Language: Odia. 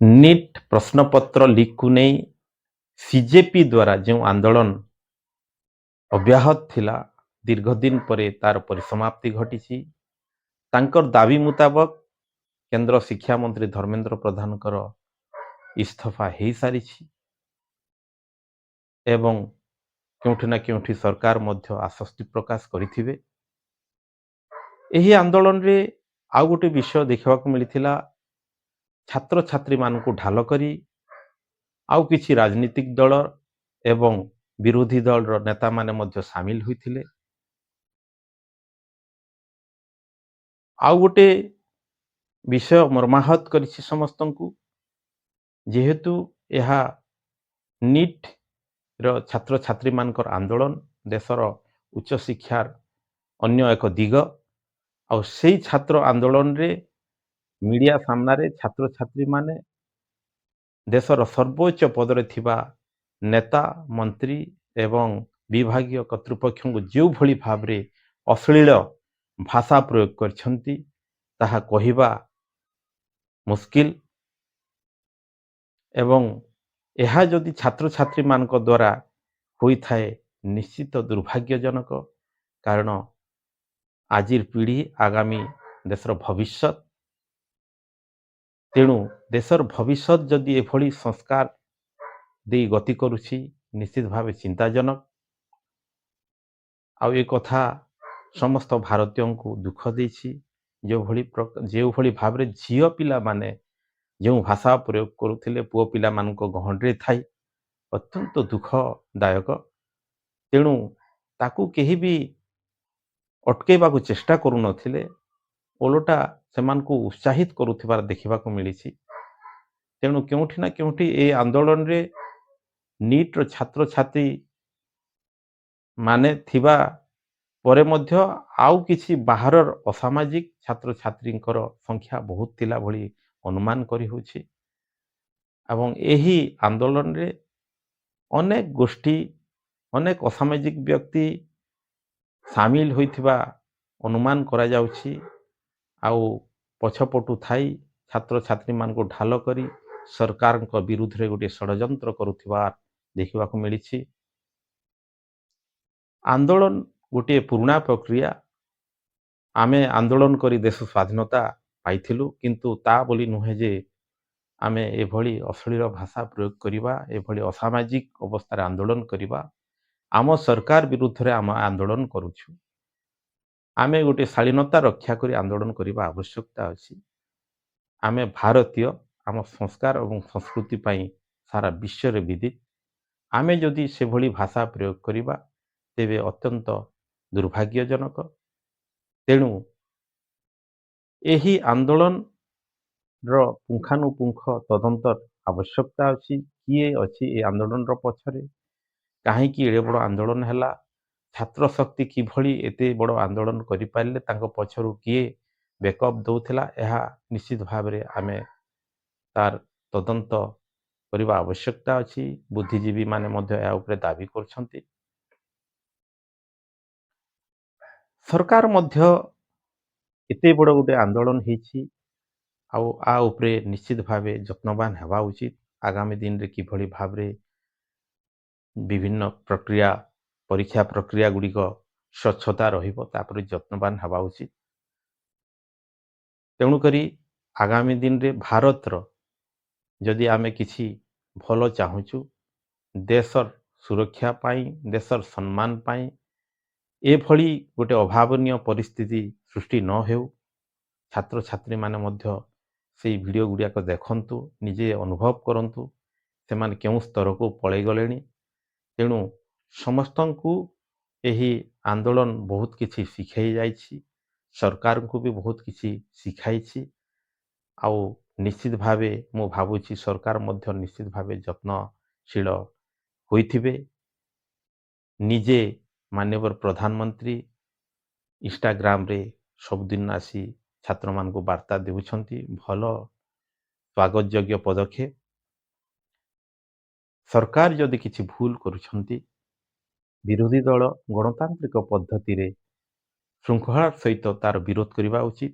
ନିଟ୍ ପ୍ରଶ୍ନପତ୍ର ଲିକ୍କୁ ନେଇ ସିଜେପି ଦ୍ୱାରା ଯେଉଁ ଆନ୍ଦୋଳନ ଅବ୍ୟାହତ ଥିଲା, ଦୀର୍ଘଦିନ ପରେ ତାର ପରିସମାପ୍ତି ଘଟିଛି। ତାଙ୍କର ଦାବି ମୁତାବକ କେନ୍ଦ୍ର ଶିକ୍ଷାମନ୍ତ୍ରୀ ଧର୍ମେନ୍ଦ୍ର ପ୍ରଧାନଙ୍କର ଇସ୍ତଫା ହେଇସାରିଛି ଏବଂ କେଉଁଠି ନା କେଉଁଠି ସରକାର ମଧ୍ୟ ଆଶ୍ୱସ୍ତି ପ୍ରକାଶ କରିଥିବେ। ଏହି ଆନ୍ଦୋଳନରେ ଆଉ ଗୋଟେ ବିଷୟ ଦେଖିବାକୁ ମିଳିଥିଲା, ଛାତ୍ରଛାତ୍ରୀମାନଙ୍କୁ ଢାଲ କରି ଆଉ କିଛି ରାଜନୈତିକ ଦଳ ଏବଂ ବିରୋଧୀ ଦଳର ନେତାମାନେ ମଧ୍ୟ ସାମିଲ ହୋଇଥିଲେ। ଆଉ ଗୋଟେ ବିଷୟ ମର୍ମାହତ କରିଛି ସମସ୍ତଙ୍କୁ, ଯେହେତୁ ଏହା ନିଟ୍‌ର ଛାତ୍ରଛାତ୍ରୀମାନଙ୍କର ଆନ୍ଦୋଳନ, ଦେଶର ଉଚ୍ଚଶିକ୍ଷାର ଅନ୍ୟ ଏକ ଦିଗ, ଆଉ ସେଇ ଛାତ୍ର ଆନ୍ଦୋଳନରେ ମିଡିଆ ସାମ୍ନାରେ ଛାତ୍ରଛାତ୍ରୀମାନେ ଦେଶର ସର୍ବୋଚ୍ଚ ପଦରେ ଥିବା ନେତା, ମନ୍ତ୍ରୀ ଏବଂ ବିଭାଗୀୟ କର୍ତ୍ତୃପକ୍ଷଙ୍କୁ ଯେଉଁଭଳି ଭାବରେ ଅଶ୍ଳୀଳ ଭାଷା ପ୍ରୟୋଗ କରିଛନ୍ତି, ତାହା କହିବା ମୁସ୍କିଲ। ଏବଂ ଏହା ଯଦି ଛାତ୍ରଛାତ୍ରୀମାନଙ୍କ ଦ୍ୱାରା ହୋଇଥାଏ, ନିଶ୍ଚିତ ଦୁର୍ଭାଗ୍ୟଜନକ। କାରଣ ଆଜିର ପିଢ଼ି ଆଗାମୀ ଦେଶର ଭବିଷ୍ୟତ। ତେଣୁ ଦେଶର ଭବିଷ୍ୟତ ଯଦି ଏଭଳି ସଂସ୍କାର ଦେଇ ଗତି କରୁଛି, ନିଶ୍ଚିତ ଭାବେ ଚିନ୍ତାଜନକ। ଆଉ ଏ କଥା ସମସ୍ତ ଭାରତୀୟଙ୍କୁ ଦୁଃଖ ଦେଇଛି। ଯେଉଁଭଳି ଭାବରେ ଝିଅ ପିଲାମାନେ ଯେଉଁ ଭାଷା ପ୍ରୟୋଗ କରୁଥିଲେ ପୁଅ ପିଲାମାନଙ୍କ ଗହଣରେ ଥାଇ, ଅତ୍ୟନ୍ତ ଦୁଃଖଦାୟକ। ତେଣୁ ତାକୁ କେହି ବି ଅଟକେଇବାକୁ ଚେଷ୍ଟା କରୁନଥିଲେ, ଓଲଟା ସେମାନଙ୍କୁ ଉତ୍ସାହିତ କରୁଥିବାର ଦେଖିବାକୁ ମିଳିଛି। ତେଣୁ କେଉଁଠି ନା କେଉଁଠି ଏ ଆନ୍ଦୋଳନରେ ନିଟ୍‌ର ଛାତ୍ରଛାତ୍ରୀ ମାନେ ଥିବା ପରେ ମଧ୍ୟ ଆଉ କିଛି ବାହାରର ଅସାମାଜିକ ଛାତ୍ରଛାତ୍ରୀଙ୍କର ସଂଖ୍ୟା ବହୁତ ଥିଲା ଭଳି ଅନୁମାନ କରିହେଉଛି। ଏବଂ ଏହି ଆନ୍ଦୋଳନରେ ଅନେକ ଗୋଷ୍ଠୀ, ଅନେକ ଅସାମାଜିକ ବ୍ୟକ୍ତି ସାମିଲ ହୋଇଥିବା ଅନୁମାନ କରାଯାଉଛି। ଆଉ ପଛପଟୁ ଥାଇ ଛାତ୍ରଛାତ୍ରୀମାନଙ୍କୁ ଢାଲ କରି ସରକାରଙ୍କ ବିରୁଦ୍ଧରେ ଗୋଟିଏ ଷଡ଼ଯନ୍ତ୍ର କରୁଥିବା ଦେଖିବାକୁ ମିଳିଛି। ଆନ୍ଦୋଳନ ଗୋଟିଏ ପୁରୁଣା ପ୍ରକ୍ରିୟା। ଆମେ ଆନ୍ଦୋଳନ କରି ଦେଶ ସ୍ୱାଧୀନତା ପାଇଥିଲୁ, କିନ୍ତୁ ତା ବୋଲି ନୁହେଁ ଯେ ଆମେ ଏଭଳି ଅଶ୍ଳୀଳ ଭାଷା ପ୍ରୟୋଗ କରିବା, ଏଭଳି ଅସାମାଜିକ ଅବସ୍ଥାରେ ଆନ୍ଦୋଳନ କରିବା। ଆମ ସରକାର ବିରୁଦ୍ଧରେ ଆମେ ଆନ୍ଦୋଳନ କରୁଛୁ। ଆମେ ଗୋଟିଏ ଶାଳୀନତା ରକ୍ଷା କରି ଆନ୍ଦୋଳନ କରିବା ଆବଶ୍ୟକତା ଅଛି। ଆମେ ଭାରତୀୟ, ଆମ ସଂସ୍କାର ଏବଂ ସଂସ୍କୃତି ପାଇଁ ସାରା ବିଶ୍ୱରେ ବିଦିତ। ଆମେ ଯଦି ସେଭଳି ଭାଷା ପ୍ରୟୋଗ କରିବା, ତେବେ ଅତ୍ୟନ୍ତ ଦୁର୍ଭାଗ୍ୟଜନକ। ତେଣୁ ଏହି ଆନ୍ଦୋଳନର ପୁଙ୍ଖାନୁପୁଙ୍ଖ ତଦନ୍ତ ଆବଶ୍ୟକତା ଅଛି। କିଏ ଅଛି ଏ ଆନ୍ଦୋଳନର ପଛରେ, କାହିଁକି ଏଡ଼େ ବଡ଼ ଆନ୍ଦୋଳନ ହେଲା, ଛାତ୍ରଶକ୍ତି କିଭଳି ଏତେ ବଡ଼ ଆନ୍ଦୋଳନ କରିପାରିଲେ, ତାଙ୍କ ପଛରୁ କିଏ ବ୍ୟାକଅପ୍ ଦେଉଥିଲା, ଏହା ନିଶ୍ଚିତ ଭାବରେ ଆମେ ତାର ତଦନ୍ତ କରିବା ଆବଶ୍ୟକତା ଅଛି। ବୁଦ୍ଧିଜୀବୀମାନେ ମଧ୍ୟ ଏହା ଉପରେ ଦାବି କରୁଛନ୍ତି। ସରକାର ମଧ୍ୟ ଏତେ ବଡ଼ ଗୋଟେ ଆନ୍ଦୋଳନ ହେଇଛି, ଆଉ ଆ ଉପରେ ନିଶ୍ଚିତ ଭାବେ ଯତ୍ନବାନ ହେବା ଉଚିତ। ଆଗାମୀ ଦିନରେ କିଭଳି ଭାବରେ ବିଭିନ୍ନ ପ୍ରକ୍ରିୟା, ପରୀକ୍ଷା ପ୍ରକ୍ରିୟା ଗୁଡ଼ିକ ସ୍ୱଚ୍ଛତା ରହିବ, ତାପରେ ଯତ୍ନବାନ ହେବା ଉଚିତ। ତେଣୁକରି ଆଗାମୀ ଦିନରେ ଭାରତର ଯଦି ଆମେ କିଛି ଭଲ ଚାହୁଁଛୁ, ଦେଶର ସୁରକ୍ଷା ପାଇଁ, ଦେଶର ସମ୍ମାନ ପାଇଁ, ଏଭଳି ଗୋଟେ ଅଭାବନୀୟ ପରିସ୍ଥିତି ସୃଷ୍ଟି ନ ହେଉ। ଛାତ୍ରଛାତ୍ରୀମାନେ ମଧ୍ୟ ସେଇ ଭିଡ଼ିଓ ଗୁଡ଼ାକ ଦେଖନ୍ତୁ, ନିଜେ ଅନୁଭବ କରନ୍ତୁ ସେମାନେ କେଉଁ ସ୍ତରକୁ ପଳେଇ ଗଲେଣି। ତେଣୁ ସମସ୍ତଙ୍କୁ ଏହି ଆନ୍ଦୋଳନ ବହୁତ କିଛି ଶିଖେଇ ଯାଇଛି, ସରକାରଙ୍କୁ ବି ବହୁତ କିଛି ଶିଖାଇଛି। ଆଉ ନିଶ୍ଚିତ ଭାବେ ମୁଁ ଭାବୁଛି ସରକାର ମଧ୍ୟ ନିଶ୍ଚିତ ଭାବେ ଯତ୍ନଶୀଳ ହୋଇଥିବେ। ନିଜେ ମାନ୍ୟବର ପ୍ରଧାନମନ୍ତ୍ରୀ ଇନଷ୍ଟାଗ୍ରାମରେ ସବୁଦିନ ଆସି ଛାତ୍ରମାନଙ୍କୁ ବାର୍ତ୍ତା ଦେଉଛନ୍ତି, ଭଲ ସ୍ୱାଗତଯୋଗ୍ୟ ପଦକ୍ଷେପ। ସରକାର ଯଦି କିଛି ଭୁଲ କରୁଛନ୍ତି, ବିରୋଧୀ ଦଳ ଗଣତାନ୍ତ୍ରିକ ପଦ୍ଧତିରେ ଶୃଙ୍ଖଳାର ସହିତ ତାର ବିରୋଧ କରିବା ଉଚିତ।